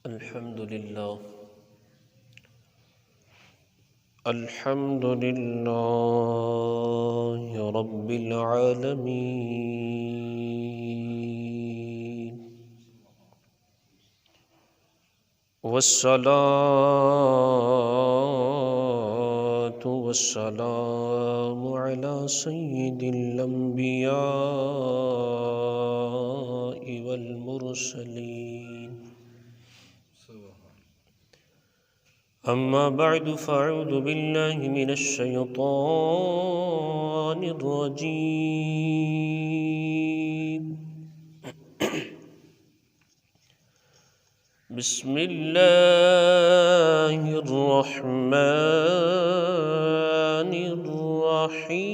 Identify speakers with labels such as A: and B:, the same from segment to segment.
A: الحمد لله الحمد لله رب العالمين، والصلاة والسلام على سيد الأنبياء والمرسلين. أما بعد فأعوذ بالله من الشيطان الرجيم. بسم الله الرحمن الرحيم.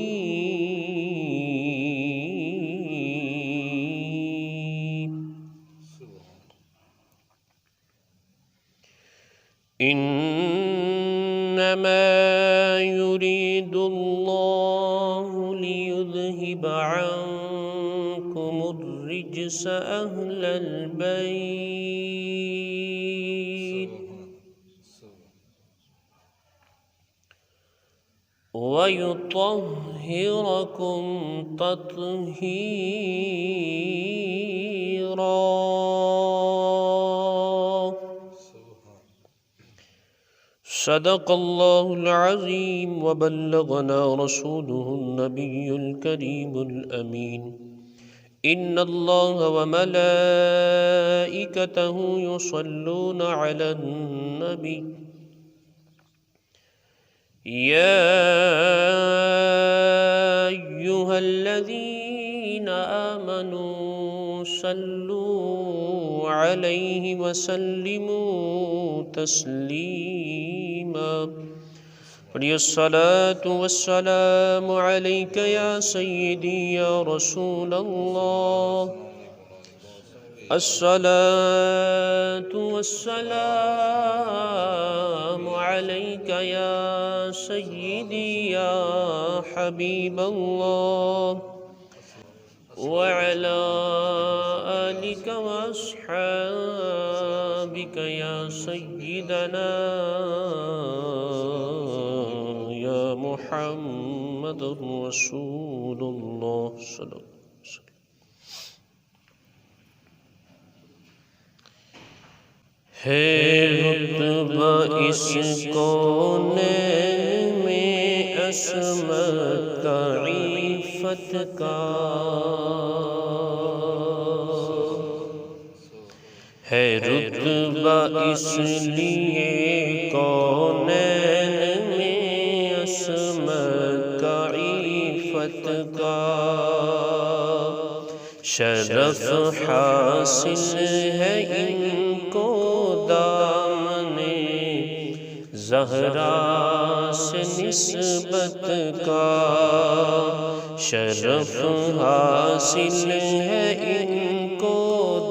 A: إنما يريد الله ليذهب عنكم الرجس أهل البيت ويطهركم تطهيرا. صدق الله العظيم وبلغنا رسوله النبي الكريم الأمين. إن الله وملائكته يصلون على النبي يا أيها الذين آمنوا صلوا عليه وسلموا تسليما. الصلاة والسلام عليك يا سيدي يا رسول الله. الصلاة والسلام عليك يا سيدي يا حبيب الله، وعلى آلك وأصحابك يا سيدنا يا محمد رسول الله صلى الله عليه وسلم. ہے رتبہ اس کونین میں عصمت کا عفت کا، ہے رتبہ اس لیے کونین میں عصمت کا عفت کا، شرف حاصل ہے ان کو دامن زہرا سے نسبت کا، شرف حاصل ہے ان کو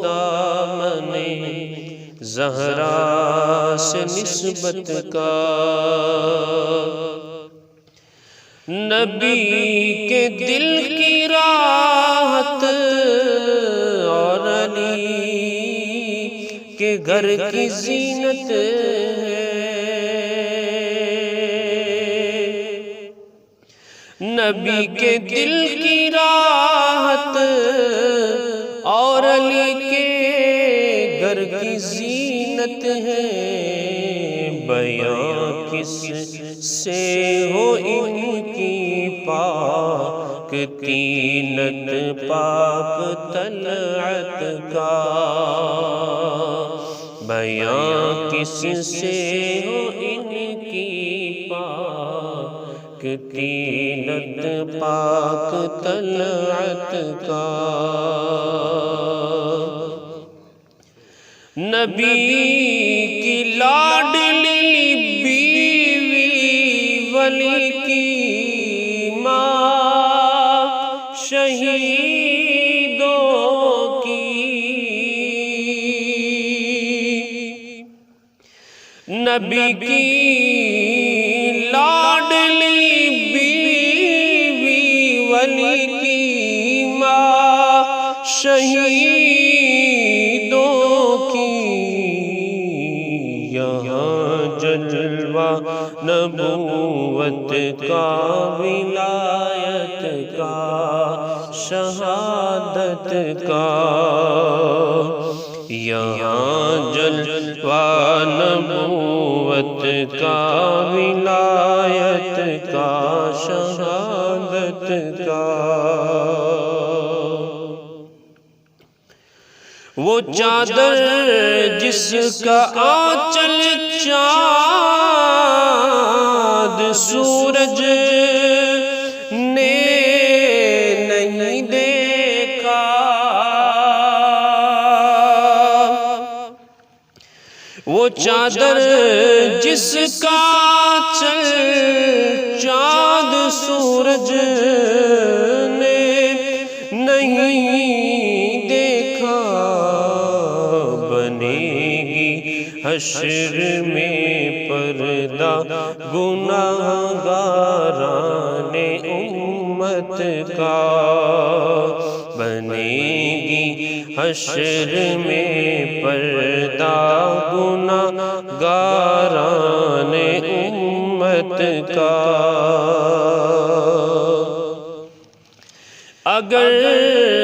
A: دامن زہرا سے نسبت کا. نبی کے دل کی راحت اور علی کے گھر کی زینت ہے، نبی کے دل کی راحت اور علی کے گھر کی زینت ہے. بیاں کس سے ہو ان کی پاک تینت پاک طلعت کا، بیاں کس سے ہو ان کی پاک تینت پاک طلعت کا. نبی کی لاڈلی بیوی ولی کی ماں شہیدوں کی، نبی کی لاڈلی بیوی ولی کی ماں شہیدوں کی، نبوت کا، ولایت کا، شہادت کا، یہاں جلوہ نبوت کا، ولایت کا، شہادت کا۔ وہ چادر جس کا آنچل چاند سورج نے نہیں دیکھا، وہ چادر جس کا آنچل چاند سورج نے نہیں دیکھا، حشر میں پردہ گناہگاران امت کا، بنے گی حشر میں پردہ گناہگاران امت کا۔ اگر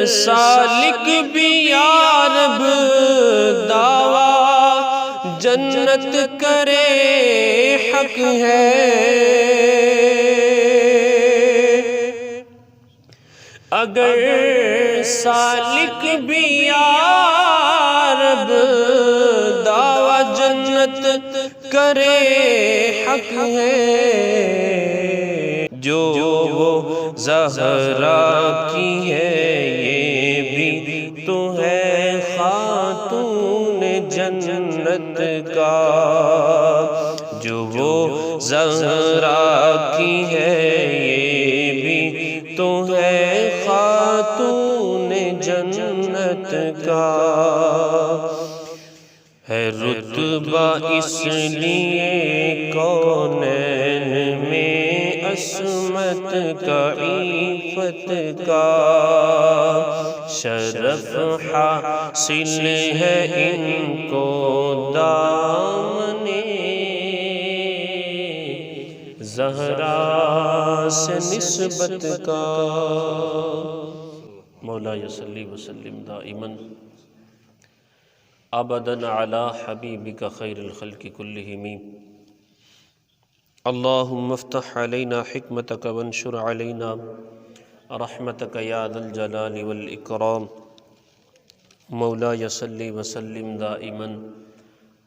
A: سالک بھی یا رب دعویٰ جنت کرے حق ہے، اگر سالک بھی یا رب دعویٰ جنت کرے حق ہے، جو وہ زہرا کی ہے یہ بھی تو ہے خاتون جنت کا، جو وہ زہرا کی ہے یہ بھی تو ہے خاتون جنت کا۔ ہے رتبہ اس لیے کونین میں عصمت کا، عفت کا، شرف حاصل ہے ان کو دامن زہرا سے نسبت کا۔ مولا صلی وسلم دائما ابدا علی حبیبک خیر الخلق کلہم۔ اللہم افتح علینا حکمتک وانشر علینا رحمتک یا ذا الجلال والاکرام۔ مولا صلی وسلم دائما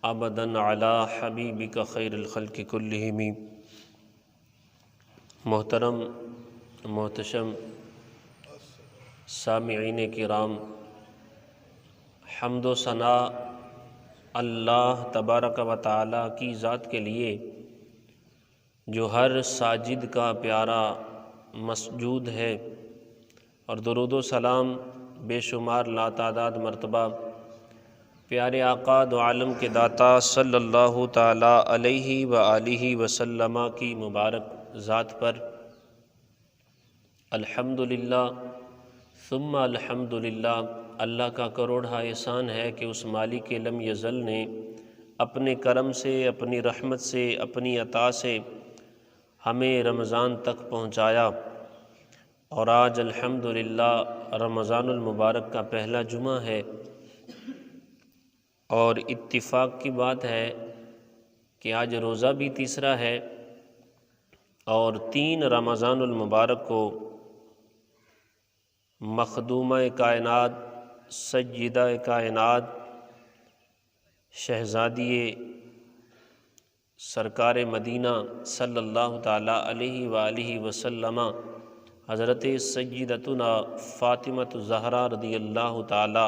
A: ابدا علی حبیبک خیر الخلق کلہم۔ محترم محتشم سامعین کرام، حمد و ثنا اللہ تبارک و تعالی کی ذات کے لیے جو ہر ساجد کا پیارا مسجود ہے، اور درود و سلام بے شمار لاتعداد مرتبہ پیارے آقا دو عالم کے داتا صلی اللہ تعالی علیہ وآلہ وسلم کی مبارک ذات پر الحمدللہ ثم الحمدللہ۔ اللہ کا کروڑا احسان ہے کہ اس مالک لم یزل نے اپنے کرم سے، اپنی رحمت سے، اپنی عطا سے ہمیں رمضان تک پہنچایا، اور آج الحمدللہ رمضان المبارک کا پہلا جمعہ ہے، اور اتفاق کی بات ہے کہ آج روزہ بھی تیسرا ہے، اور 3 رمضان المبارک کو مخدومہ کائنات، سیدہ کائنات، شہزادی سرکار مدینہ صلی اللہ تعالی علیہ وآلہ وسلم حضرت سیدتنا فاطمۃ الزہرا رضی اللہ تعالی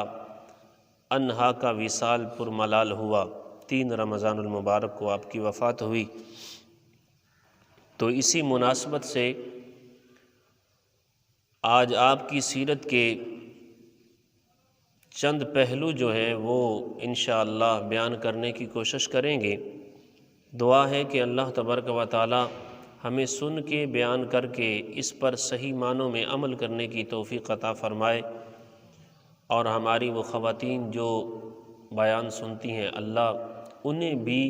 A: عنہا کا وصال پرملال ہوا۔ 3 رمضان المبارک کو آپ کی وفات ہوئی، تو اسی مناسبت سے آج آپ کی سیرت کے چند پہلو جو ہیں وہ انشاءاللہ بیان کرنے کی کوشش کریں گے۔ دعا ہے کہ اللہ تبارک و تعالی ہمیں سن کے، بیان کر کے اس پر صحیح معنوں میں عمل کرنے کی توفیق عطا فرمائے، اور ہماری وہ خواتین جو بیان سنتی ہیں اللہ انہیں بھی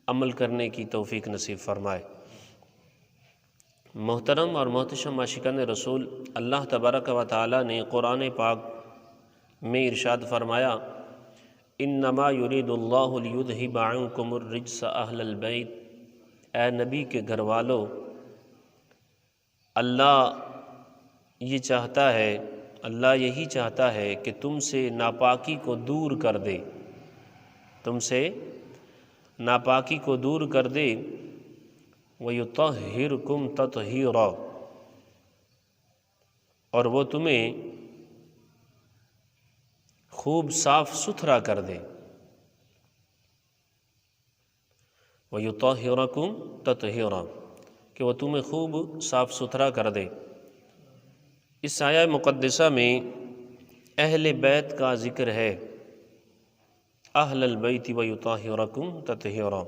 A: عمل کرنے کی توفیق نصیب فرمائے۔ محترم اور محتشم عاشقان رسول، اللہ تبارک و تعالی نے قرآن پاک میں ارشاد فرمایا، انما یرید اللہ لیذھب عنکم الرجس اہل البیت، اے نبی کے گھر والو، اللہ یہی چاہتا ہے کہ تم سے ناپاکی کو دور کر دے، وَيُطَهِّرْكُمْ تَطْهِيرًا، اور وہ تمہیں خوب صاف ستھرا کر دے۔ وَيُطَهِّرَكُمْ تَطْهِيرًا، کہ وہ تمہیں خوب صاف ستھرا کر دے۔ اس آیہ مقدسہ میں اہل بیت کا ذکر ہے، اہل البیت وَيُطَهِّرَكُمْ تَطْهِيرًا۔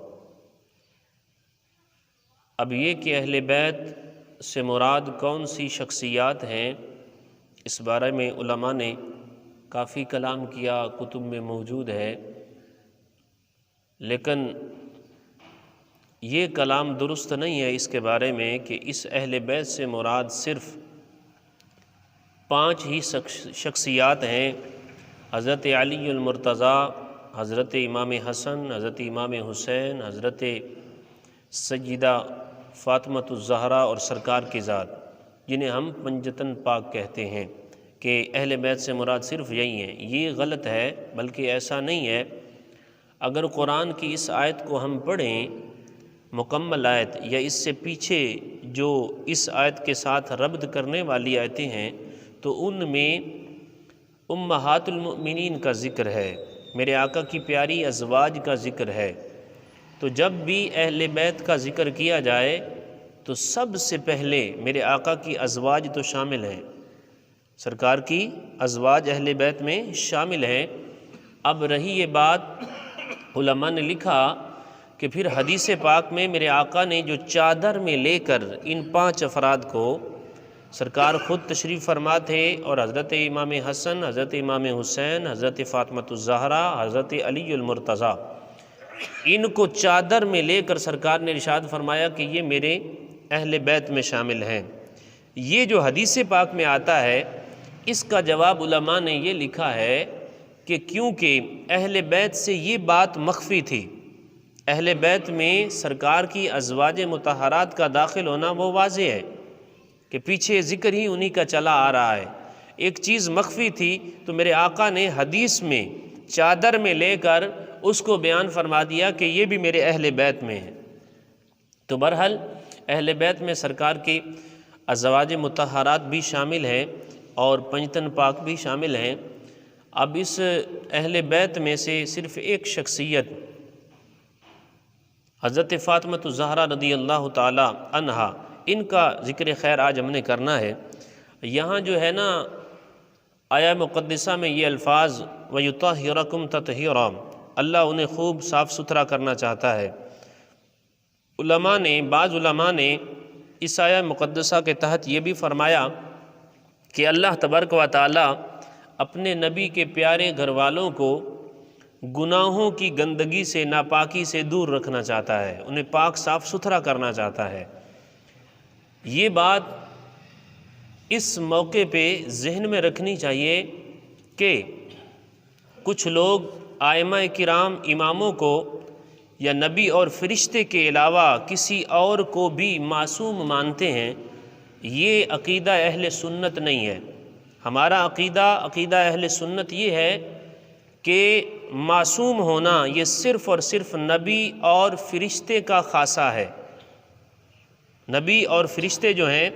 A: اب یہ کہ اہل بیت سے مراد کون سی شخصیات ہیں، اس بارے میں علماء نے کافی کلام کیا، کتب میں موجود ہے، لیکن یہ کلام درست نہیں ہے اس کے بارے میں کہ اس اہل بیت سے مراد صرف 5 ہی شخصیات ہیں، حضرت علی المرتضیٰ، حضرت امام حسن، حضرت امام حسین، حضرت سیدہ فاطمۃ الزہرا اور سرکار کی ذات، جنہیں ہم پنجتن پاک کہتے ہیں، کہ اہل بیت سے مراد صرف یہی ہیں۔ یہ غلط ہے، بلکہ ایسا نہیں ہے۔ اگر قرآن کی اس آیت کو ہم پڑھیں، مکمل آیت، یا اس سے پیچھے جو اس آیت کے ساتھ ربط کرنے والی آیتیں ہیں، تو ان میں امہات المؤمنین کا ذکر ہے، میرے آقا کی پیاری ازواج کا ذکر ہے۔ تو جب بھی اہل بیت کا ذکر کیا جائے تو سب سے پہلے میرے آقا کی ازواج تو شامل ہیں، سرکار کی ازواج اہل بیت میں شامل ہیں۔ اب رہی یہ بات، علماء نے لکھا کہ پھر حدیث پاک میں میرے آقا نے جو چادر میں لے کر ان 5 افراد کو، سرکار خود تشریف فرما تھے، اور حضرت امام حسن، حضرت امام حسین، حضرت فاطمۃ الزہرا، حضرت علی المرتضیٰ، ان کو چادر میں لے کر سرکار نے ارشاد فرمایا کہ یہ میرے اہل بیت میں شامل ہیں۔ یہ جو حدیث پاک میں آتا ہے، اس کا جواب علماء نے یہ لکھا ہے کہ کیونکہ اہل بیت سے یہ بات مخفی تھی، اہل بیت میں سرکار کی ازواج مطہرات کا داخل ہونا وہ واضح ہے کہ پیچھے ذکر ہی انہی کا چلا آ رہا ہے۔ ایک چیز مخفی تھی تو میرے آقا نے حدیث میں چادر میں لے کر اس کو بیان فرما دیا کہ یہ بھی میرے اہل بیت میں ہے۔ تو بہرحال اہل بیت میں سرکار کی ازواج مطہرات بھی شامل ہیں اور پنجتن پاک بھی شامل ہیں۔ اب اس اہل بیت میں سے صرف ایک شخصیت حضرت فاطمۃ الزہرا رضی اللہ تعالی عنہا، ان کا ذکر خیر آج ہم نے کرنا ہے۔ یہاں جو ہے نا آیہ مقدسہ میں یہ الفاظ وَيُطَهِّرَكُمْ تَطْهِيرًا، اللہ انہیں خوب صاف ستھرا کرنا چاہتا ہے۔ بعض علماء نے اس آیہ مقدسہ کے تحت یہ بھی فرمایا کہ اللہ تبارک و تعالی اپنے نبی کے پیارے گھر والوں کو گناہوں کی گندگی سے، ناپاکی سے دور رکھنا چاہتا ہے، انہیں پاک صاف ستھرا کرنا چاہتا ہے۔ یہ بات اس موقع پہ ذہن میں رکھنی چاہیے کہ کچھ لوگ ائمہ کرام، اماموں کو یا نبی اور فرشتے کے علاوہ کسی اور کو بھی معصوم مانتے ہیں۔ یہ عقیدہ اہل سنت نہیں ہے۔ ہمارا عقیدہ اہل سنت یہ ہے کہ معصوم ہونا یہ صرف اور صرف نبی اور فرشتے کا خاصہ ہے۔ نبی اور فرشتے جو ہیں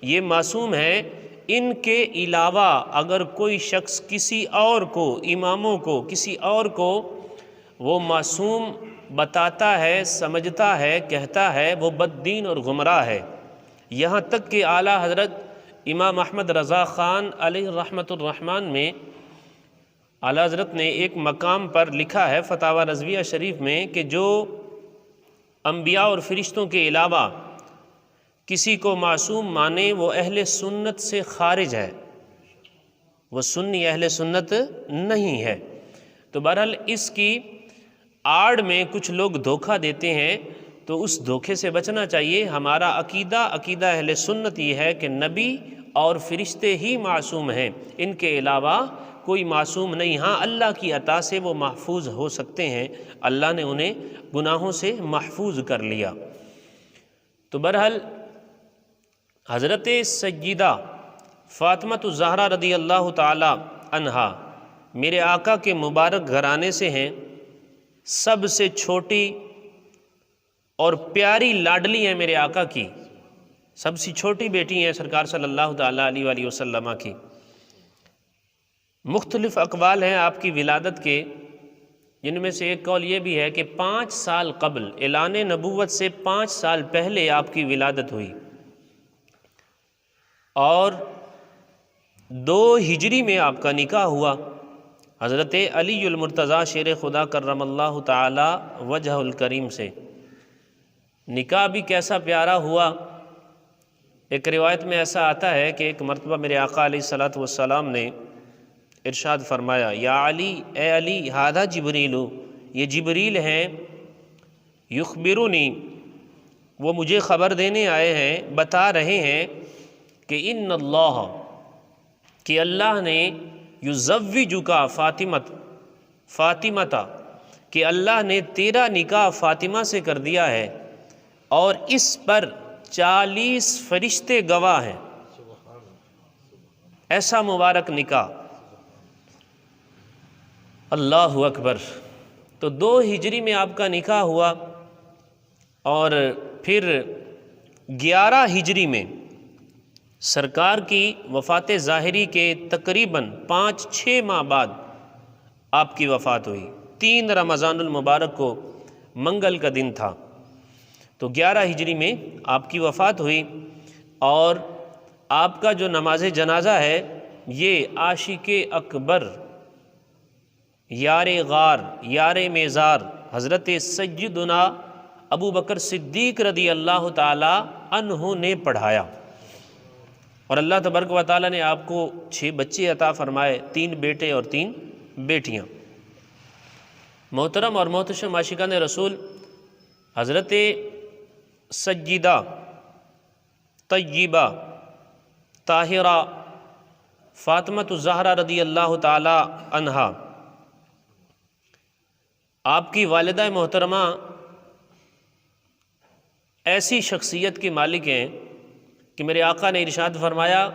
A: یہ معصوم ہیں، ان کے علاوہ اگر کوئی شخص کسی اور کو، اماموں کو، کسی اور کو وہ معصوم بتاتا ہے، سمجھتا ہے، کہتا ہے، وہ بد دین اور گمراہ ہے۔ یہاں تک کہ اعلیٰ حضرت امام احمد رضا خان علیہ رحمۃ الرحمن میں اعلیٰ حضرت نے ایک مقام پر لکھا ہے فتاوی رضویہ شریف میں کہ جو انبیاء اور فرشتوں کے علاوہ کسی کو معصوم مانے وہ اہل سنت سے خارج ہے، وہ سنی اہل سنت نہیں ہے۔ تو بہرحال اس کی آڑ میں کچھ لوگ دھوکہ دیتے ہیں تو اس دھوکے سے بچنا چاہیے۔ ہمارا عقیدہ اہل سنت یہ ہے کہ نبی اور فرشتے ہی معصوم ہیں، ان کے علاوہ کوئی معصوم نہیں۔ ہاں اللہ کی عطا سے وہ محفوظ ہو سکتے ہیں، اللہ نے انہیں گناہوں سے محفوظ کر لیا۔ تو بہرحال حضرت سیدہ فاطمہ الزہرا رضی اللہ تعالی عنہا میرے آقا کے مبارک گھرانے سے ہیں، سب سے چھوٹی اور پیاری لاڈلی ہیں میرے آقا کی، سب سے چھوٹی بیٹی ہیں سرکار صلی اللہ تعالیٰ علیہ وآلہ وسلم کی۔ مختلف اقوال ہیں آپ کی ولادت کے، جن میں سے ایک قول یہ بھی ہے کہ 5 سال قبل، اعلان نبوت سے 5 سال پہلے آپ کی ولادت ہوئی، اور 2 ہجری میں آپ کا نکاح ہوا۔ حضرت علی المرتضیٰ شیر خدا کرم اللہ تعالی وجہ الکریم سے نکاح بھی کیسا پیارا ہوا۔ ایک روایت میں ایسا آتا ہے کہ ایک مرتبہ میرے آقا علیہ الصلوۃ والسلام نے ارشاد فرمایا، یا علی، اے علی، ھذا جبریل، یہ جبریل ہیں، یخبرنی، وہ مجھے خبر دینے آئے ہیں، بتا رہے ہیں کہ ان اللہ، کہ اللہ نے یزوجک فاطمہ، کہ اللہ نے تیرا نکاح فاطمہ سے کر دیا ہے، اور اس پر 40 فرشتے گواہ ہیں۔ ایسا مبارک نکاح، اللہ اکبر۔ تو 2 ہجری میں آپ کا نکاح ہوا، اور پھر 11 ہجری میں سرکار کی وفات ظاہری کے تقریباً 5-6 ماہ بعد آپ کی وفات ہوئی۔ 3 رمضان المبارک کو منگل کا دن تھا، تو 11 ہجری میں آپ کی وفات ہوئی، اور آپ کا جو نماز جنازہ ہے یہ عاشق اکبر، یار غار، یار میزار حضرت سیدنا ابو بکر صدیق رضی اللہ تعالی عنہ نے پڑھایا، اور اللہ تبارک و تعالیٰ نے آپ کو 6 بچے عطا فرمائے، 3 بیٹے اور 3 بیٹیاں۔ محترم اور محتشم عاشقان رسول، حضرت سیدہ طیبہ طاہرہ فاطمہ الزہرا رضی اللہ تعالی عنہا، آپ کی والدہ محترمہ ایسی شخصیت کی مالک ہیں کہ میرے آقا نے ارشاد فرمایا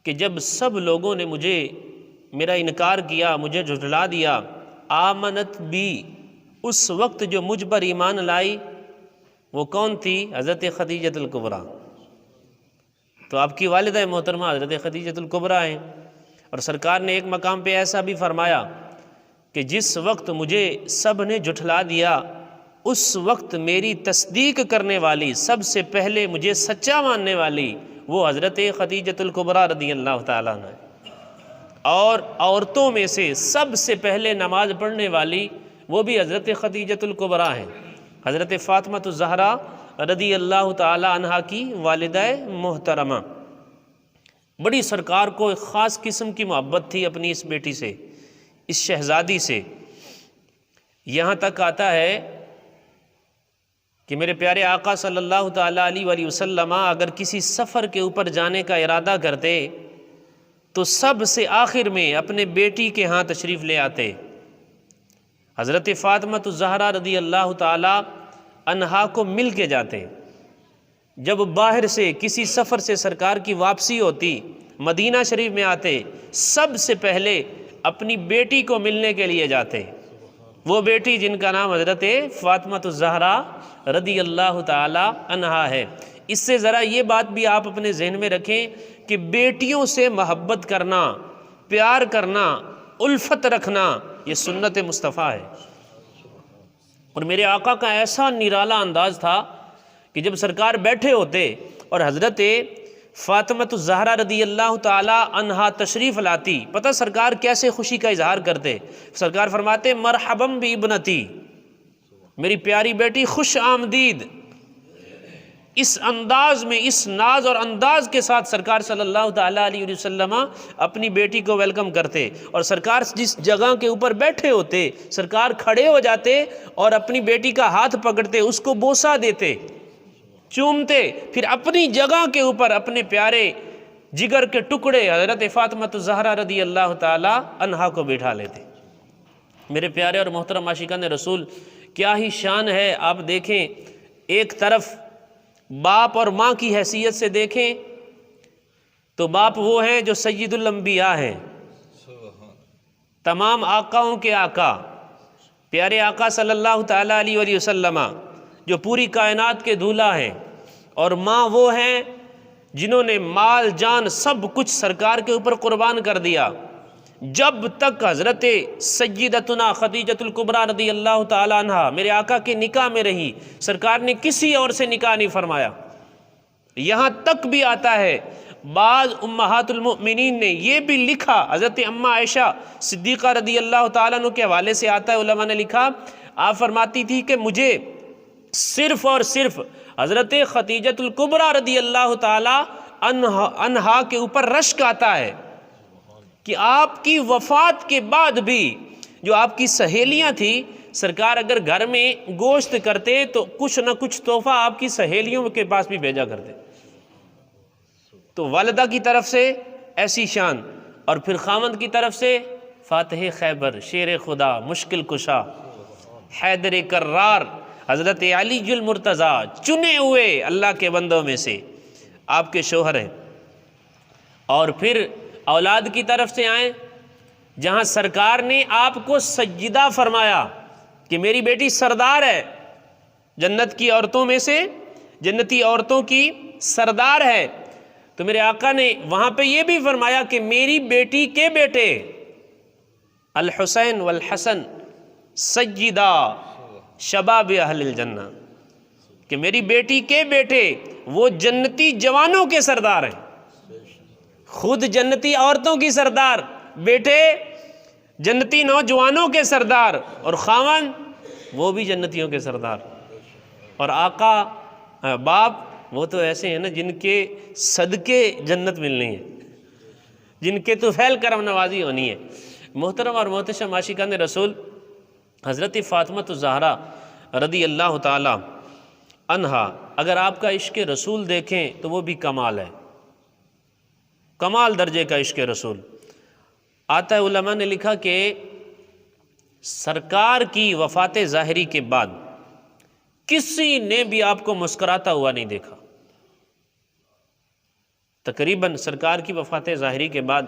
A: کہ جب سب لوگوں نے میرا انکار کیا، مجھے جھٹلا دیا، آمنت بھی، اس وقت جو مجھ پر ایمان لائی وہ کون تھی؟ حضرت خدیجۃ الکبریٰ۔ تو آپ کی والدہ محترمہ حضرت خدیجۃ الکبریٰ ہیں، اور سرکار نے ایک مقام پہ ایسا بھی فرمایا کہ جس وقت مجھے سب نے جھٹلا دیا، اس وقت میری تصدیق کرنے والی، سب سے پہلے مجھے سچا ماننے والی، وہ حضرت خدیجۃ الکبریٰ رضی اللہ تعالیٰ عنہ، اور عورتوں میں سے سب سے پہلے نماز پڑھنے والی وہ بھی حضرت خدیجۃ الکبریٰ ہیں، حضرت فاطمہ الزہرا رضی اللہ تعالی عنہا کی والدہ محترمہ۔ بڑی سرکار کو ایک خاص قسم کی محبت تھی اپنی اس بیٹی سے، اس شہزادی سے، یہاں تک آتا ہے کہ میرے پیارے آقا صلی اللہ تعالیٰ علیہ وآلہ وسلم اگر کسی سفر کے اوپر جانے کا ارادہ کرتے تو سب سے آخر میں اپنے بیٹی کے ہاں تشریف لے آتے۔ حضرت فاطمہ الزہرا رضی اللہ تعالی عنہا کو مل کے جاتے۔ جب باہر سے کسی سفر سے سرکار کی واپسی ہوتی، مدینہ شریف میں آتے، سب سے پہلے اپنی بیٹی کو ملنے کے لیے جاتے، وہ بیٹی جن کا نام حضرت فاطمہ الزہرا رضی اللہ تعالی عنہا ہے۔ اس سے ذرا یہ بات بھی آپ اپنے ذہن میں رکھیں کہ بیٹیوں سے محبت کرنا، پیار کرنا، الفت رکھنا، یہ سنت مصطفیٰ ہے۔ اور میرے آقا کا ایسا نرالا انداز تھا کہ جب سرکار بیٹھے ہوتے اور حضرت فاطمہ الزہرا رضی اللہ تعالی عنہا تشریف لاتی، پتہ سرکار کیسے خوشی کا اظہار کرتے؟ سرکار فرماتے مرحباً بابنتی، میری پیاری بیٹی خوش آمدید۔ اس انداز میں، اس ناز اور انداز کے ساتھ سرکار صلی اللہ تعالیٰ علیہ وسلم اپنی بیٹی کو ویلکم کرتے، اور سرکار جس جگہ کے اوپر بیٹھے ہوتے سرکار کھڑے ہو جاتے اور اپنی بیٹی کا ہاتھ پکڑتے، اس کو بوسہ دیتے، چومتے، پھر اپنی جگہ کے اوپر اپنے پیارے جگر کے ٹکڑے حضرت فاطمہ الزہرا رضی اللہ تعالی عنہا کو بٹھا لیتے۔ میرے پیارے اور محترم عاشقان رسول، کیا ہی شان ہے۔ آپ دیکھیں، ایک طرف باپ اور ماں کی حیثیت سے دیکھیں تو باپ وہ ہیں جو سید الانبیاء ہیں، تمام آقاؤں کے آقا، پیارے آقا صلی اللہ تعالیٰ علیہ وآلہ وسلم جو پوری کائنات کے دولہا ہیں، اور ماں وہ ہیں جنہوں نے مال جان سب کچھ سرکار کے اوپر قربان کر دیا۔ جب تک حضرت سیدتنا خدیجۃ الکبریٰ رضی اللہ تعالیٰ عنہ میرے آقا کے نکاح میں رہی، سرکار نے کسی اور سے نکاح نہیں فرمایا۔ یہاں تک بھی آتا ہے، بعض امہات المؤمنین نے یہ بھی لکھا، حضرت اماں عائشہ صدیقہ رضی اللہ تعالیٰ عنہ کے حوالے سے آتا ہے، علماء نے لکھا، آپ فرماتی تھی کہ مجھے صرف اور صرف حضرت خدیجۃ الکبریٰ رضی اللہ تعالیٰ عنہا کے اوپر رشک آتا ہے کہ آپ کی وفات کے بعد بھی جو آپ کی سہیلیاں تھیں، سرکار اگر گھر میں گوشت کرتے تو کچھ نہ کچھ تحفہ آپ کی سہیلیوں کے پاس بھی بھیجا کرتے۔ تو والدہ کی طرف سے ایسی شان، اور پھر خاوند کی طرف سے فاتح خیبر، شیر خدا، مشکل کشا، حیدر کرار، حضرت علی المرتضیٰ، چنے ہوئے اللہ کے بندوں میں سے آپ کے شوہر ہیں۔ اور پھر اولاد کی طرف سے آئیں، جہاں سرکار نے آپ کو سیدہ فرمایا کہ میری بیٹی سردار ہے، جنت کی عورتوں میں سے جنتی عورتوں کی سردار ہے، تو میرے آقا نے وہاں پہ یہ بھی فرمایا کہ میری بیٹی کے بیٹے الحسین والحسن سیدہ شباب اہل الجنہ، کہ میری بیٹی کے بیٹے وہ جنتی جوانوں کے سردار ہیں، خود جنتی عورتوں کی سردار، بیٹے جنتی نوجوانوں کے سردار، اور خاوند وہ بھی جنتیوں کے سردار۔ اور آقا باپ وہ تو ایسے ہیں نا جن کے صدقے جنت ملنی ہے، جن کے طفیل کرم نوازی ہونی ہے۔ محترم اور محتشم عاشقان رسول، حضرت فاطمہ الزہرا رضی اللہ تعالی عنہا، اگر آپ کا عشق رسول دیکھیں تو وہ بھی کمال ہے، کمال درجے کا عشق رسول آتا ہے۔ علماء نے لکھا کہ سرکار کی وفات ظاہری کے بعد کسی نے بھی آپ کو مسکراتا ہوا نہیں دیکھا۔ تقریباً سرکار کی وفات ظاہری کے بعد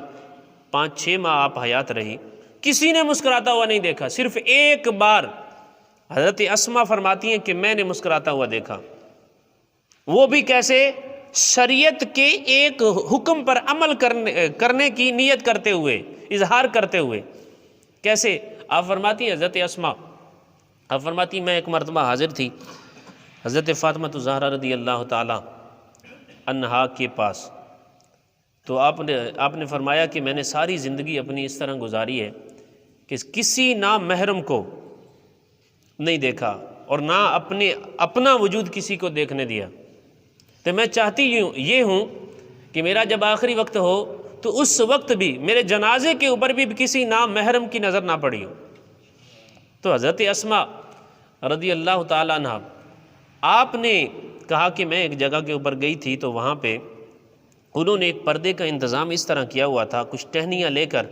A: 5-6 ماہ آپ حیات رہی، کسی نے مسکراتا ہوا نہیں دیکھا۔ صرف ایک بار حضرت اسماء فرماتی ہیں کہ میں نے مسکراتا ہوا دیکھا، وہ بھی کیسے؟ شریعت کے ایک حکم پر عمل کرنے کی نیت کرتے ہوئے، اظہار کرتے ہوئے۔ کیسے؟ آپ فرماتی ہیں حضرت اسماء، آپ فرماتی میں ایک مرتبہ حاضر تھی حضرت فاطمہ الزہرا رضی اللہ تعالی عنہا کے پاس، تو آپ نے فرمایا کہ میں نے ساری زندگی اپنی اس طرح گزاری ہے کہ کسی نامحرم کو نہیں دیکھا اور نہ اپنا وجود کسی کو دیکھنے دیا، تو میں چاہتی یہ ہوں کہ میرا جب آخری وقت ہو تو اس وقت بھی میرے جنازے کے اوپر بھی کسی نامحرم کی نظر نہ پڑی ہو۔ تو حضرت اسماء رضی اللہ تعالیٰ عنہ، آپ نے کہا کہ میں ایک جگہ کے اوپر گئی تھی تو وہاں پہ انہوں نے ایک پردے کا انتظام اس طرح کیا ہوا تھا، کچھ ٹہنیاں لے کر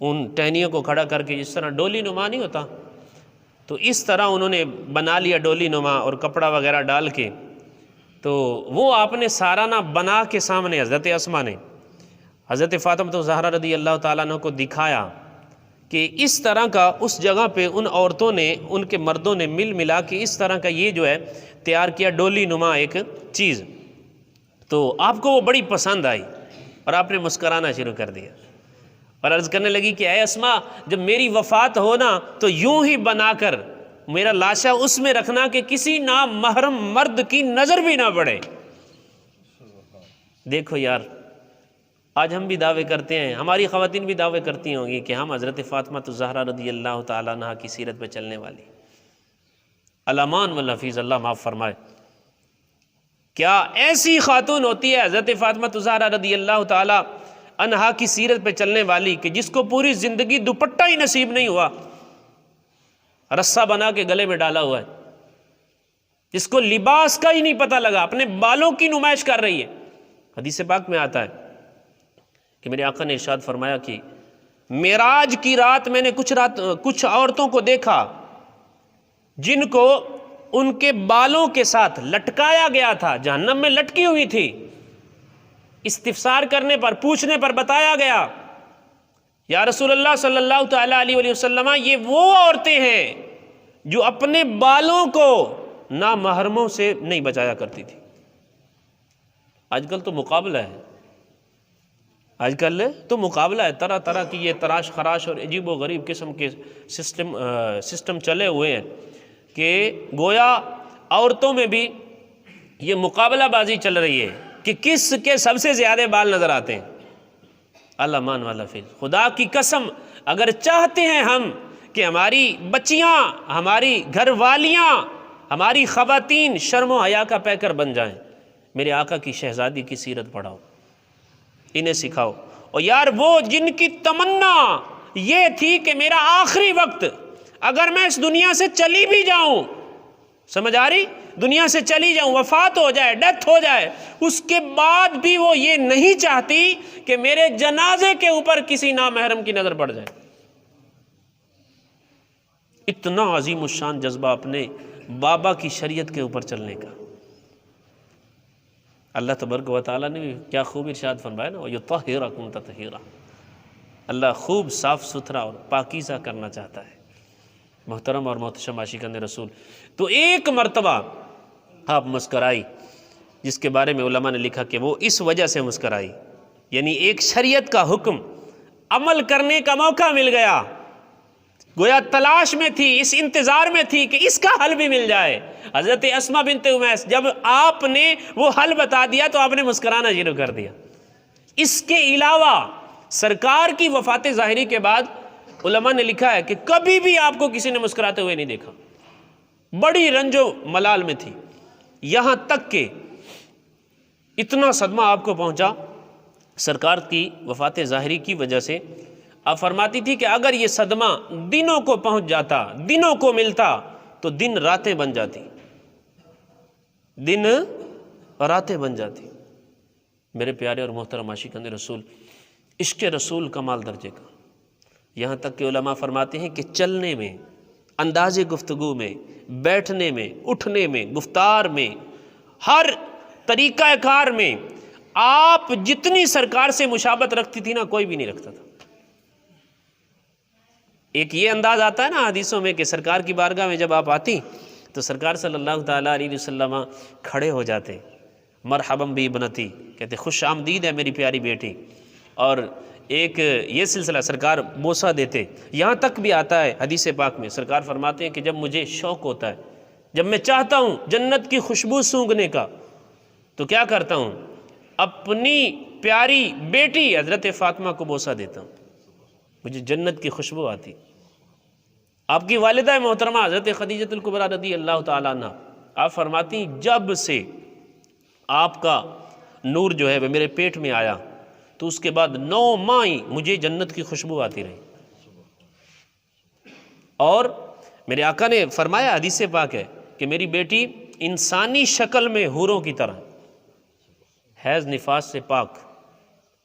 A: ان ٹہنیوں کو کھڑا کر کے جس طرح ڈولی نما نہیں ہوتا، تو اس طرح انہوں نے بنا لیا ڈولی نما، اور کپڑا وغیرہ ڈال کے، تو وہ آپ نے سارانہ بنا کے سامنے حضرت اسماء نے حضرت فاطمہ الزہرا رضی اللہ تعالیٰ عنہ کو دکھایا کہ اس طرح کا اس جگہ پہ ان عورتوں نے، ان کے مردوں نے ملا کے اس طرح کا یہ جو ہے تیار کیا ڈولی نما ایک چیز، تو آپ کو وہ بڑی پسند آئی اور آپ نے مسکرانا شروع کر دیا اور عرض کرنے لگی کہ اے اسماء، جب میری وفات ہو نا تو یوں ہی بنا کر میرا لاشا اس میں رکھنا کہ کسی نامحرم مرد کی نظر بھی نہ پڑے۔ دیکھو یار، آج ہم بھی دعوے کرتے ہیں، ہماری خواتین بھی دعوے کرتی ہوں گی کہ ہم حضرت فاطمہ الزہرا رضی اللہ تعالیٰ عنہ کی سیرت پہ چلنے والی۔ علامان والحفیظ، اللہ معاف فرمائے۔ کیا ایسی خاتون ہوتی ہے حضرت فاطمہ الزہرا رضی اللہ تعالی عنہا کی سیرت پہ چلنے والی کہ جس کو پوری زندگی دوپٹہ ہی نصیب نہیں ہوا، رسہ بنا کے گلے میں ڈالا ہوا ہے، جس کو لباس کا ہی نہیں پتہ لگا، اپنے بالوں کی نمائش کر رہی ہے۔ حدیث پاک میں آتا ہے کہ میرے آقا نے ارشاد فرمایا کہ معراج کی رات میں نے کچھ عورتوں کو دیکھا جن کو ان کے بالوں کے ساتھ لٹکایا گیا تھا، جہنم میں لٹکی ہوئی تھی۔ استفسار کرنے پر، پوچھنے پر بتایا گیا یا رسول اللہ صلی اللہ تعالیٰ علیہ وسلم، یہ وہ عورتیں ہیں جو اپنے بالوں کو نامحرموں سے نہیں بچایا کرتی تھی۔ آج کل تو مقابلہ ہے، آج کل تو مقابلہ ہے، طرح طرح کی یہ تراش خراش اور عجیب و غریب قسم کے سسٹم چلے ہوئے ہیں کہ گویا عورتوں میں بھی یہ مقابلہ بازی چل رہی ہے کہ کس کے سب سے زیادہ بال نظر آتے ہیں۔ اللہ مان والا فیل، خدا کی قسم اگر چاہتے ہیں ہم کہ ہماری بچیاں، ہماری گھر والیاں، ہماری خواتین شرم و حیا کا پیکر بن جائیں، میرے آقا کی شہزادی کی سیرت پڑھاؤ، انہیں سکھاؤ۔ اور یار وہ جن کی تمنا یہ تھی کہ میرا آخری وقت اگر میں اس دنیا سے چلی بھی جاؤں، سمجھ آ رہی، دنیا سے چلی جاؤں، وفات ہو جائے، ڈیتھ ہو جائے، اس کے بعد بھی وہ یہ نہیں چاہتی کہ میرے جنازے کے اوپر کسی نامحرم کی نظر پڑ جائے۔ اتنا عظیم الشان جذبہ اپنے بابا کی شریعت کے اوپر چلنے کا۔ اللہ تبارک و تعالیٰ نے بھی کیا خوب ارشاد فرمایا نا، وَيُطَهِّرَكُمْ تَطْهِيرًا، اللہ خوب صاف ستھرا اور پاکیزہ کرنا چاہتا ہے۔ محترم اور محتشم عاشقان رسول، تو ایک مرتبہ آپ مسکرائی، جس کے بارے میں علماء نے لکھا کہ وہ اس وجہ سے مسکرائی، یعنی ایک شریعت کا حکم عمل کرنے کا موقع مل گیا، گویا تلاش میں تھی، اس انتظار میں تھی کہ اس کا حل بھی مل جائے۔ حضرت اسماء بنت امیس، جب آپ نے وہ حل بتا دیا تو آپ نے مسکرانا شروع کر دیا۔ اس کے علاوہ سرکار کی وفات ظاہری کے بعد علماء نے لکھا ہے کہ کبھی بھی آپ کو کسی نے مسکراتے ہوئے نہیں دیکھا، بڑی رنج و ملال میں تھی، یہاں تک کہ اتنا صدمہ آپ کو پہنچا سرکار کی وفات ظاہری کی وجہ سے۔ آپ فرماتی تھی کہ اگر یہ صدمہ دنوں کو پہنچ جاتا، دنوں کو ملتا تو دن راتیں بن جاتی، دن راتیں بن جاتی۔ میرے پیارے اور محترم عاشقان رسول، عشق رسول کمال درجے کا، یہاں تک کہ علماء فرماتے ہیں کہ چلنے میں، انداز گفتگو میں، بیٹھنے میں، اٹھنے میں، گفتار میں، ہر طریقہ کار میں آپ جتنی سرکار سے مشابہت رکھتی تھی نا، کوئی بھی نہیں رکھتا تھا۔ ایک یہ انداز آتا ہے نا حدیثوں میں کہ سرکار کی بارگاہ میں جب آپ آتی تو سرکار صلی اللہ تعالیٰ علیہ وسلم کھڑے ہو جاتے، مرحباً بی ابنتی، کہتے خوش آمدید ہے میری پیاری بیٹی، اور ایک یہ سلسلہ سرکار بوسہ دیتے۔ یہاں تک بھی آتا ہے حدیث پاک میں، سرکار فرماتے ہیں کہ جب مجھے شوق ہوتا ہے، جب میں چاہتا ہوں جنت کی خوشبو سونگھنے کا، تو کیا کرتا ہوں، اپنی پیاری بیٹی حضرت فاطمہ کو بوسہ دیتا ہوں، مجھے جنت کی خوشبو آتی۔ آپ کی والدہ محترمہ حضرت خدیجہ الکبریٰ رضی اللہ تعالیٰ عنہ، آپ فرماتی جب سے آپ کا نور جو ہے وہ میرے پیٹ میں آیا تو اس کے بعد 9 ماہ مجھے جنت کی خوشبو آتی رہی۔ اور میرے آقا نے فرمایا، حدیث پاک ہے کہ میری بیٹی انسانی شکل میں حوروں کی طرح، حیض نفاس سے پاک،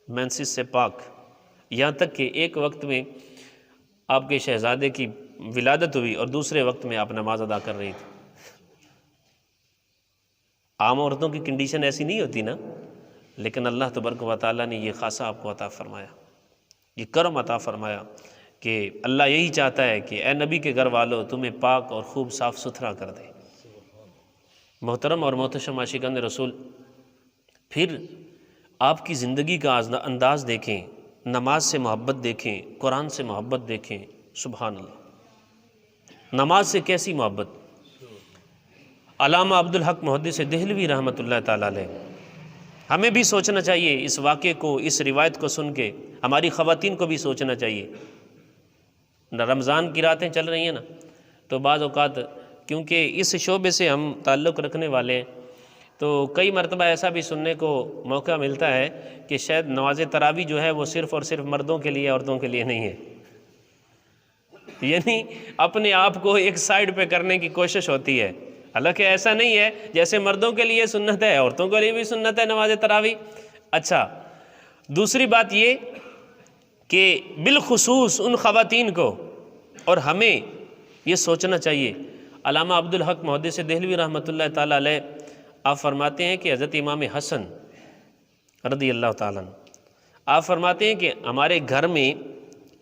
A: مینسس سے پاک، یہاں تک کہ ایک وقت میں آپ کے شہزادے کی ولادت ہوئی اور دوسرے وقت میں آپ نماز ادا کر رہی تھی۔ عام عورتوں کی کنڈیشن ایسی نہیں ہوتی نا، لیکن اللہ تبارک و تعالیٰ نے یہ خاصہ آپ کو عطا فرمایا، یہ کرم عطا فرمایا کہ اللہ یہی چاہتا ہے کہ اے نبی کے گھر والوں تمہیں پاک اور خوب صاف ستھرا کر دے۔ محترم اور محتشم عاشقان رسول، پھر آپ کی زندگی کا انداز دیکھیں، نماز سے محبت دیکھیں، قرآن سے محبت دیکھیں، سبحان اللہ، نماز سے کیسی محبت۔ علامہ عبدالحق محدث دہلوی رحمۃ اللہ تعالیٰ علیہ، ہمیں بھی سوچنا چاہیے اس واقعے کو، اس روایت کو سن کے ہماری خواتین کو بھی سوچنا چاہیے۔ رمضان کی راتیں چل رہی ہیں نا، تو بعض اوقات کیونکہ اس شعبے سے ہم تعلق رکھنے والے ہیں، تو کئی مرتبہ ایسا بھی سننے کو موقع ملتا ہے کہ شاید نماز تراویح جو ہے وہ صرف اور صرف مردوں کے لیے، عورتوں کے لیے نہیں ہے، یعنی اپنے آپ کو ایک سائیڈ پہ کرنے کی کوشش ہوتی ہے، حالانکہ ایسا نہیں ہے، جیسے مردوں کے لیے سنت ہے عورتوں کے لیے بھی سنت ہے نماز تراویح۔ اچھا، دوسری بات یہ کہ بالخصوص ان خواتین کو اور ہمیں یہ سوچنا چاہیے، علامہ عبدالحق محدث دہلوی رحمۃ اللہ تعالیٰ علیہ آپ فرماتے ہیں کہ حضرت امام حسن رضی اللہ تعالیٰ عنہ آپ فرماتے ہیں کہ ہمارے گھر میں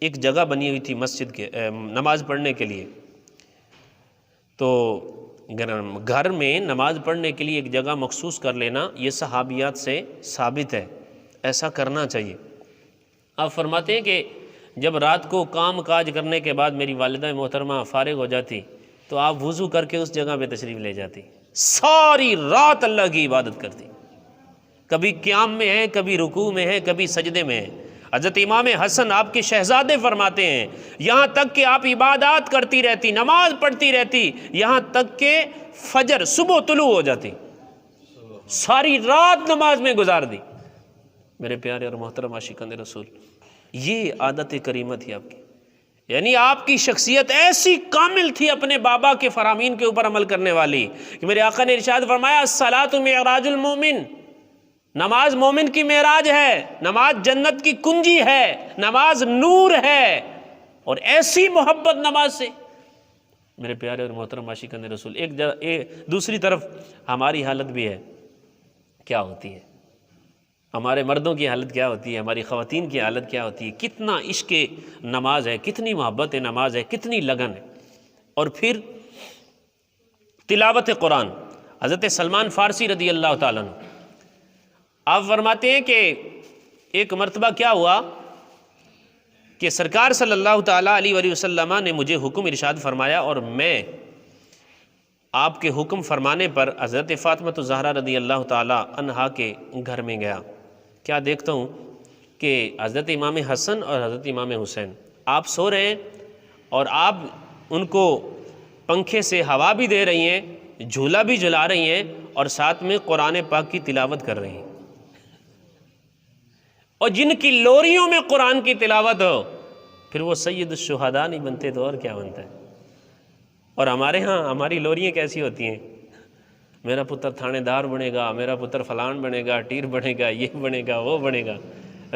A: ایک جگہ بنی ہوئی تھی مسجد کے نماز پڑھنے کے لیے، تو گھر میں نماز پڑھنے کے لیے ایک جگہ مخصوص کر لینا یہ صحابیات سے ثابت ہے، ایسا کرنا چاہیے۔ آپ فرماتے ہیں کہ جب رات کو کام کاج کرنے کے بعد میری والدہ محترمہ فارغ ہو جاتی تو آپ وضو کر کے اس جگہ پہ تشریف لے جاتی، ساری رات اللہ کی عبادت کرتی، کبھی قیام میں ہے، کبھی رکوع میں ہے، کبھی سجدے میں ہے۔ حضرت امام حسن آپ کے شہزادے فرماتے ہیں یہاں تک کہ آپ عبادات کرتی رہتی، نماز پڑھتی رہتی، یہاں تک کہ فجر صبح طلوع ہو جاتی، ساری رات نماز میں گزار دی۔ میرے پیارے اور محترم عاشقان رسول، یہ عادت کریمہ تھی آپ کی، یعنی آپ کی شخصیت ایسی کامل تھی اپنے بابا کے فرامین کے اوپر عمل کرنے والی کہ میرے آقا نے ارشاد فرمایا الصلاۃ معراج المومن، نماز مومن کی معراج ہے، نماز جنت کی کنجی ہے، نماز نور ہے، اور ایسی محبت نماز سے۔ میرے پیارے اور محترم عاشقان رسول، دوسری طرف ہماری حالت بھی ہے، کیا ہوتی ہے ہمارے مردوں کی حالت، کیا ہوتی ہے ہماری خواتین کی حالت، کیا ہوتی ہے، کتنا عشق نماز ہے، کتنی محبت نماز ہے، کتنی لگن ہے۔ اور پھر تلاوت قرآن، حضرت سلمان فارسی رضی اللہ تعالیٰ عنہ آپ فرماتے ہیں کہ ایک مرتبہ کیا ہوا کہ سرکار صلی اللہ تعالیٰ علیہ وآلہ وسلم نے مجھے حکم ارشاد فرمایا اور میں آپ کے حکم فرمانے پر حضرت فاطمہ الزہرا رضی اللہ تعالیٰ عنہا کے گھر میں گیا۔ کیا دیکھتا ہوں کہ حضرت امام حسن اور حضرت امام حسین آپ سو رہے ہیں اور آپ ان کو پنکھے سے ہوا بھی دے رہی ہیں، جھولا بھی جھلا رہی ہیں، اور ساتھ میں قرآن پاک کی تلاوت کر رہی ہیں، اور جن کی لوریوں میں قرآن کی تلاوت ہو پھر وہ سید الشہداء نہیں بنتے تو اور کیا بنتا ہے؟ اور ہمارے ہاں ہماری لوریاں کیسی ہوتی ہیں، میرا پتر تھانے دار بنے گا، میرا پتر فلان بنے گا، ٹیر بنے گا، یہ بنے گا، وہ بنے گا۔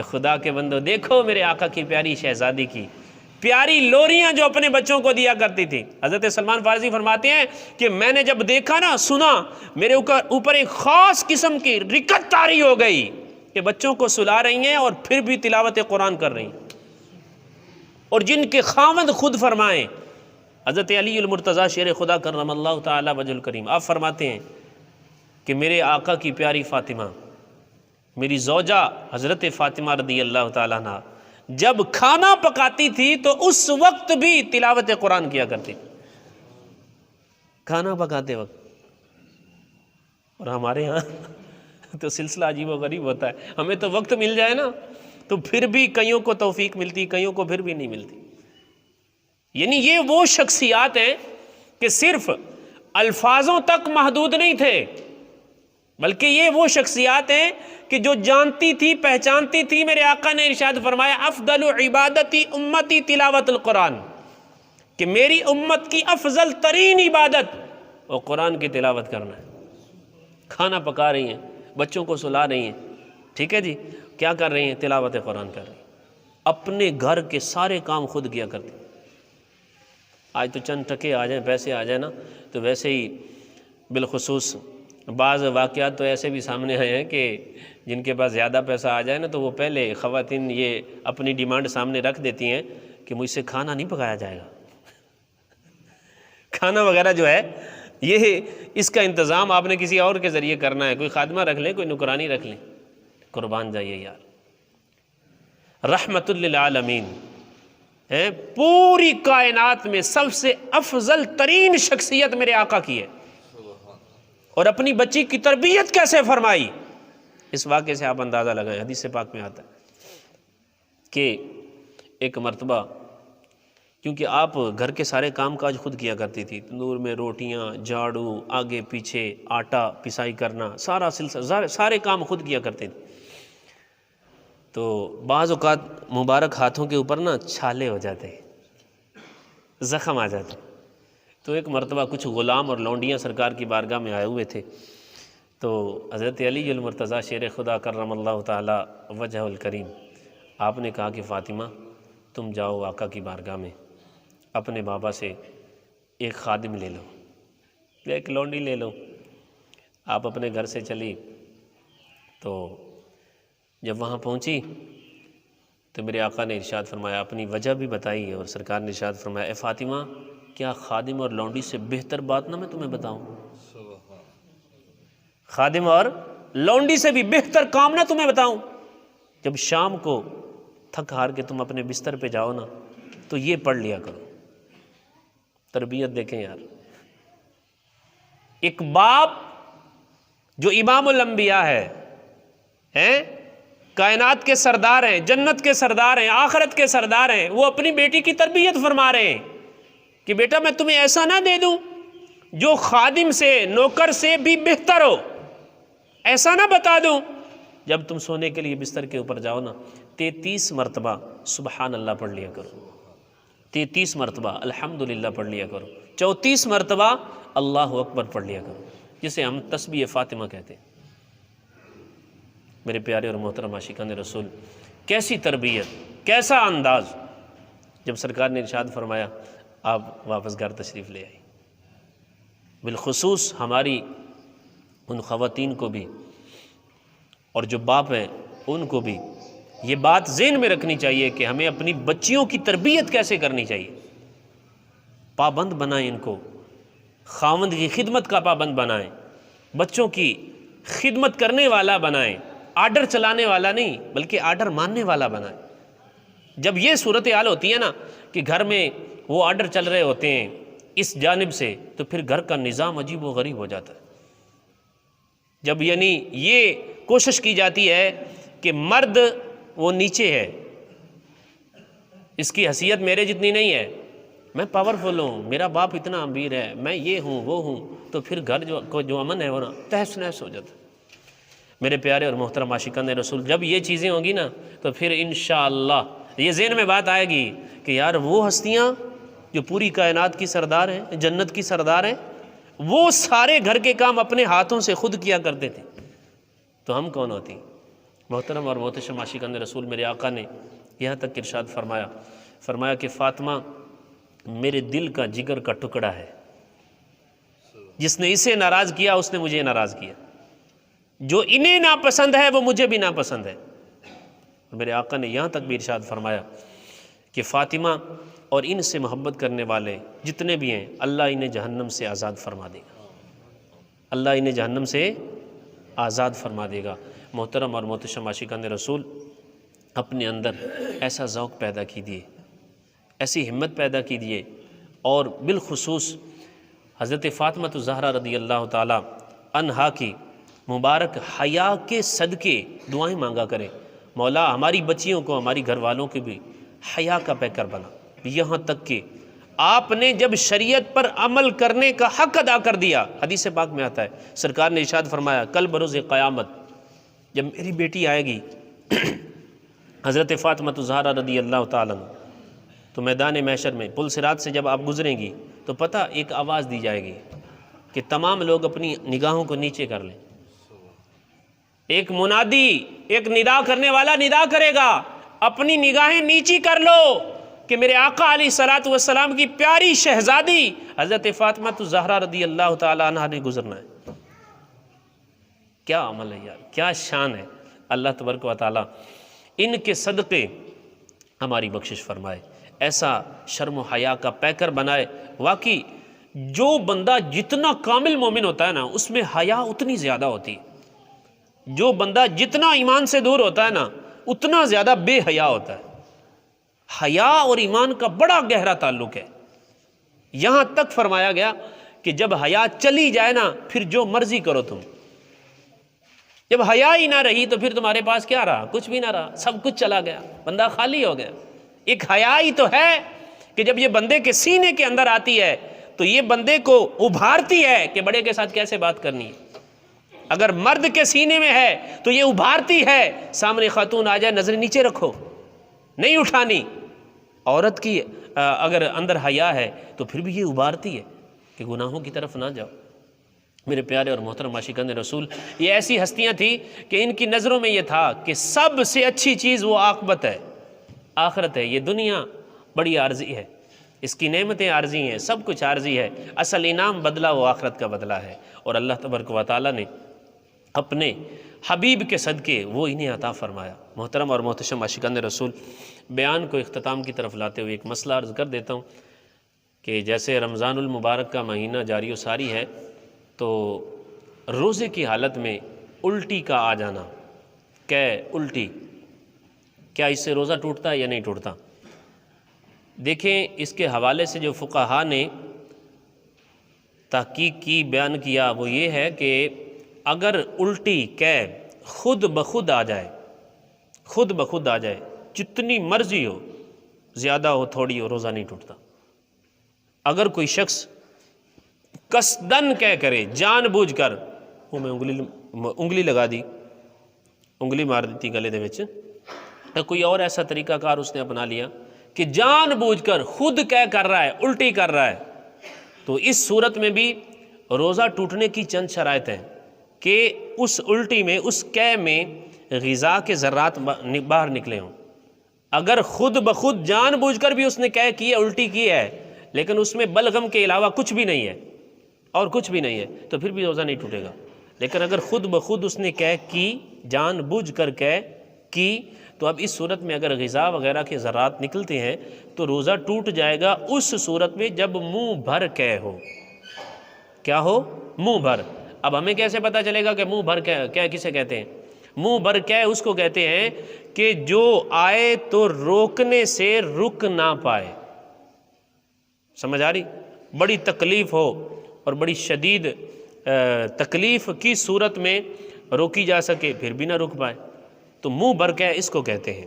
A: خدا کے بندو دیکھو میرے آقا کی پیاری شہزادی کی پیاری لوریاں جو اپنے بچوں کو دیا کرتی تھی۔ حضرت سلمان فارسی فرماتے ہیں کہ میں نے جب دیکھا نا، سنا، میرے اوپر ایک خاص قسم کی رکت طاری ہو گئی کہ بچوں کو سلا رہی ہیں اور پھر بھی تلاوت قرآن کر رہی ہیں، اور جن کے خاوند خود فرمائیں حضرت علی المرتضیٰ شیر خدا کرم اللہ تعالی وجہ الکریم، آپ فرماتے ہیں کہ میرے آقا کی پیاری فاطمہ، میری زوجہ حضرت فاطمہ رضی اللہ تعالیٰ عنہ جب کھانا پکاتی تھی تو اس وقت بھی تلاوت قرآن کیا کرتی تھی، کھانا پکاتے وقت۔ اور ہمارے ہاں تو سلسلہ عجیب و غریب ہوتا ہے، ہمیں تو وقت مل جائے نا تو پھر بھی کئیوں کو توفیق ملتی، کئیوں کو پھر بھی نہیں ملتی۔ یعنی یہ وہ شخصیات ہیں کہ صرف الفاظوں تک محدود نہیں تھے، بلکہ یہ وہ شخصیات ہیں کہ جو جانتی تھی، پہچانتی تھی۔ میرے آقا نے ارشاد فرمایا افضل عبادتی امتی تلاوت القرآن، کہ میری امت کی افضل ترین عبادت وہ قرآن کی تلاوت کرنا ہے۔ کھانا پکا رہی ہیں، بچوں کو سلا رہی ہیں، ٹھیک ہے جی، کیا کر رہی ہیں؟ تلاوت قرآن کر رہی ہیں، اپنے گھر کے سارے کام خود کیا کرتی ہیں۔ آج تو چند ٹکے آ جائیں، پیسے آ جائیں نا تو ویسے ہی بالخصوص بعض واقعات تو ایسے بھی سامنے آئے ہیں کہ جن کے پاس زیادہ پیسہ آ جائے نا تو وہ پہلے خواتین یہ اپنی ڈیمانڈ سامنے رکھ دیتی ہیں کہ مجھ سے کھانا نہیں پکایا جائے گا، کھانا وغیرہ جو ہے یہ اس کا انتظام آپ نے کسی اور کے ذریعے کرنا ہے، کوئی خادمہ رکھ لیں، کوئی نوکرانی رکھ لیں۔ قربان جائیے یار، رحمت للعالمین ہے، پوری کائنات میں سب سے افضل ترین شخصیت میرے آقا کی ہے، اور اپنی بچی کی تربیت کیسے فرمائی اس واقعے سے آپ اندازہ لگائیں۔ حدیث پاک میں آتا ہے کہ ایک مرتبہ کیونکہ آپ گھر کے سارے کام کاج خود کیا کرتی تھی، تندور میں روٹیاں، جھاڑو، آگے پیچھے آٹا پسائی کرنا، سارا سلسلہ، سارے کام خود کیا کرتے تھے۔ تو بعض اوقات مبارک ہاتھوں کے اوپر نا چھالے ہو جاتے، زخم آ جاتے۔ تو ایک مرتبہ کچھ غلام اور لونڈیاں سرکار کی بارگاہ میں آئے ہوئے تھے، تو حضرت علی المرتضیٰ شیر خدا کرم اللہ تعالی وجہ الکریم، آپ نے کہا کہ فاطمہ تم جاؤ آقا کی بارگاہ میں، اپنے بابا سے ایک خادم لے لو، ایک لونڈی لے لو۔ آپ اپنے گھر سے چلی، تو جب وہاں پہنچی تو میرے آقا نے ارشاد فرمایا، اپنی وجہ بھی بتائی، اور سرکار نے ارشاد فرمایا، اے فاطمہ کیا خادم اور لونڈی سے بہتر بات نہ میں تمہیں بتاؤں؟ خادم اور لونڈی سے بھی بہتر کام نہ تمہیں بتاؤں؟ جب شام کو تھک ہار کے تم اپنے بستر پہ جاؤ نا، تو یہ پڑھ لیا کرو۔ تربیت دیکھیں یار، ایک باپ جو امام الانبیاء ہے، کائنات کے سردار ہیں، جنت کے سردار ہیں، آخرت کے سردار ہیں، وہ اپنی بیٹی کی تربیت فرما رہے ہیں کہ بیٹا میں تمہیں ایسا نہ دے دوں جو خادم سے، نوکر سے بھی بہتر ہو، ایسا نہ بتا دوں۔ جب تم سونے کے لیے بستر کے اوپر جاؤ نا، 33 مرتبہ سبحان اللہ پڑھ لیا کرو، 33 مرتبہ الحمدللہ پڑھ لیا کرو، 34 مرتبہ اللہ اکبر پڑھ لیا کرو، جسے ہم تسبیح فاطمہ کہتے ہیں۔ میرے پیارے اور محترم عاشقان رسول، کیسی تربیت، کیسا انداز! جب سرکار نے ارشاد فرمایا آپ واپس گھر تشریف لے آئی۔ بالخصوص ہماری ان خواتین کو بھی اور جو باپ ہیں ان کو بھی یہ بات ذہن میں رکھنی چاہیے کہ ہمیں اپنی بچیوں کی تربیت کیسے کرنی چاہیے۔ پابند بنائیں ان کو، خاوند کی خدمت کا پابند بنائیں، بچوں کی خدمت کرنے والا بنائیں، آرڈر چلانے والا نہیں بلکہ آرڈر ماننے والا بنائیں۔ جب یہ صورتحال ہوتی ہے نا کہ گھر میں وہ آرڈر چل رہے ہوتے ہیں اس جانب سے، تو پھر گھر کا نظام عجیب و غریب ہو جاتا ہے۔ جب یعنی یہ کوشش کی جاتی ہے کہ مرد وہ نیچے ہے، اس کی حیثیت میرے جتنی نہیں ہے، میں پاورفل ہوں، میرا باپ اتنا امیر ہے، میں یہ ہوں وہ ہوں، تو پھر گھر جو امن ہے وہ نا تہس نہس ہو جاتا ہے۔ میرے پیارے اور محترم عاشقان رسول، جب یہ چیزیں ہوں گی نا تو پھر انشاءاللہ یہ ذہن میں بات آئے گی کہ یار وہ ہستیاں جو پوری کائنات کی سردار ہیں، جنت کی سردار ہیں، وہ سارے گھر کے کام اپنے ہاتھوں سے خود کیا کرتے تھے، تو ہم کون ہوتی؟ محترم اور محتشم عاشقان رسول، میرے آقا نے یہاں تک ارشاد فرمایا کہ فاطمہ میرے دل کا جگر کا ٹکڑا ہے، جس نے اسے ناراض کیا اس نے مجھے ناراض کیا، جو انہیں ناپسند ہے وہ مجھے بھی ناپسند ہے۔ میرے آقا نے یہاں تک بھی ارشاد فرمایا کہ فاطمہ اور ان سے محبت کرنے والے جتنے بھی ہیں اللہ انہیں جہنم سے آزاد فرما دے گا، اللہ انہیں جہنم سے آزاد فرما دے گا۔ محترم اور محتشم عاشقان رسول، اپنے اندر ایسا ذوق پیدا کیجیے، ایسی ہمت پیدا کیجیے، اور بالخصوص حضرت فاطمہ الزہرا رضی اللہ تعالی عنہا کی مبارک حیا کے صدقے دعائیں مانگا کریں، مولا ہماری بچیوں کو، ہماری گھر والوں کے بھی حیا کا پیکر بنا۔ یہاں تک کہ آپ نے جب شریعت پر عمل کرنے کا حق ادا کر دیا، حدیث پاک میں آتا ہے، سرکار نے ارشاد فرمایا کل بروز قیامت جب میری بیٹی آئے گی حضرت فاطمہ الزہرا رضی اللہ تعالیٰ عنہ، تو میدان محشر میں پل صراط سے جب آپ گزریں گی تو پتہ ایک آواز دی جائے گی کہ تمام لوگ اپنی نگاہوں کو نیچے کر لیں۔ ایک منادی، ایک ندا کرنے والا ندا کرے گا، اپنی نگاہیں نیچی کر لو کہ میرے آقا علیہ الصلوۃ والسلام کی پیاری شہزادی حضرت فاطمہ الزہرا رضی اللہ تعالی عنہا نے گزرنا ہے۔ کیا عمل ہے یار، کیا شان ہے! اللہ تبارک و تعالی ان کے صدقے ہماری بخشش فرمائے، ایسا شرم و حیا کا پیکر بنائے۔ واقعی جو بندہ جتنا کامل مومن ہوتا ہے نا، اس میں حیا اتنی زیادہ ہوتی ہے۔ جو بندہ جتنا ایمان سے دور ہوتا ہے نا، اتنا زیادہ بے حیا ہوتا ہے۔ حیا اور ایمان کا بڑا گہرا تعلق ہے۔ یہاں تک فرمایا گیا کہ جب حیا چلی جائے نا، پھر جو مرضی کرو تم۔ جب حیا ہی نہ رہی تو پھر تمہارے پاس کیا رہا؟ کچھ بھی نہ رہا، سب کچھ چلا گیا، بندہ خالی ہو گیا۔ ایک حیا ہی تو ہے کہ جب یہ بندے کے سینے کے اندر آتی ہے تو یہ بندے کو ابھارتی ہے کہ بڑے کے ساتھ کیسے بات کرنی ہے۔ اگر مرد کے سینے میں ہے تو یہ ابھارتی ہے، سامنے خاتون آ جائے نظر نیچے رکھو، نہیں اٹھانی۔ عورت کی اگر اندر حیا ہے تو پھر بھی یہ ابھارتی ہے کہ گناہوں کی طرف نہ جاؤ۔ میرے پیارے اور محترم عاشقان رسول، یہ ایسی ہستیاں تھیں کہ ان کی نظروں میں یہ تھا کہ سب سے اچھی چیز وہ عاقبت ہے، آخرت ہے۔ یہ دنیا بڑی عارضی ہے، اس کی نعمتیں عارضی ہیں، سب کچھ عارضی ہے، اصل انعام بدلہ وہ آخرت کا بدلہ ہے۔ اور اللہ تبارک و تعالیٰ نے اپنے حبیب کے صدقے وہ انہیں عطا فرمایا۔ محترم اور محتشم عاشقان رسول، بیان کو اختتام کی طرف لاتے ہوئے ایک مسئلہ عرض کر دیتا ہوں کہ جیسے رمضان المبارک کا مہینہ جاری و ساری ہے تو روزے کی حالت میں الٹی کا آ جانا، الٹی، کیا اس سے روزہ ٹوٹتا ہے یا نہیں ٹوٹتا؟ دیکھیں اس کے حوالے سے جو فقہاء نے تحقیق کی، بیان کیا، وہ یہ ہے کہ اگر الٹی خود بخود آ جائے، جتنی مرضی ہو، زیادہ ہو تھوڑی ہو، روزہ نہیں ٹوٹتا۔ اگر کوئی شخص قصدن کرے، جان بوجھ کر، وہ میں انگلی لگا دی، انگلی مار دیتی گلے دے وچ، یا کوئی اور ایسا طریقہ کار اس نے اپنا لیا کہ جان بوجھ کر خود کر رہا ہے، الٹی کر رہا ہے، تو اس صورت میں بھی روزہ ٹوٹنے کی چند شرائط ہیں کہ اس الٹی میں، اس میں غذا کے ذرات باہر نکلے ہوں۔ اگر خود بخود جان بوجھ کر بھی اس نے کی ہے، الٹی کی ہے، لیکن اس میں بلغم کے علاوہ کچھ بھی نہیں ہے اور کچھ بھی نہیں ہے، تو پھر بھی روزہ نہیں ٹوٹے گا۔ لیکن اگر خود بخود اس نے کی، جان بوجھ کر کی، تو اب اس صورت میں اگر غذا وغیرہ کے ذرات نکلتے ہیں تو روزہ ٹوٹ جائے گا اس صورت میں جب منہ بھر ہو۔ کیا ہو؟ منہ بھر۔ اب ہمیں کیسے پتہ چلے گا کہ منہ بھر کسے کہتے ہیں؟ منہ بھر اس کو کہتے ہیں کہ جو آئے تو روکنے سے رک نہ پائے۔ سمجھ آ رہی؟ بڑی تکلیف ہو اور بڑی شدید تکلیف کی صورت میں روکی جا سکے پھر بھی نہ رک پائے، تو منہ بھر اس کو کہتے ہیں۔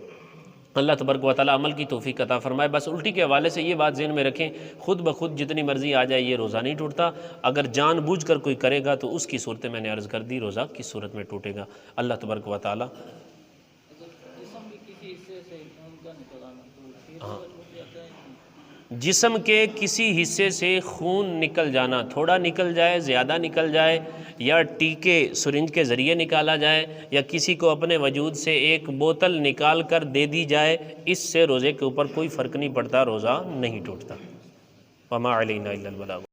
A: اللہ تبارک و تعالیٰ عمل کی توفیق عطا فرمائے۔ بس الٹی کے حوالے سے یہ بات ذہن میں رکھیں، خود بخود جتنی مرضی آ جائے یہ روزہ نہیں ٹوٹتا۔ اگر جان بوجھ کر کوئی کرے گا تو اس کی صورتیں میں نے عرض کر دی، روزہ کی صورت میں ٹوٹے گا۔ اللہ تبارک و تعالیٰ جسم کے کسی حصے سے خون نکل جانا، تھوڑا نکل جائے، زیادہ نکل جائے، یا ٹیکے سرنج کے ذریعے نکالا جائے، یا کسی کو اپنے وجود سے ایک بوتل نکال کر دے دی جائے، اس سے روزے کے اوپر کوئی فرق نہیں پڑتا، روزہ نہیں ٹوٹتا۔ وما علینا الا البلاغ۔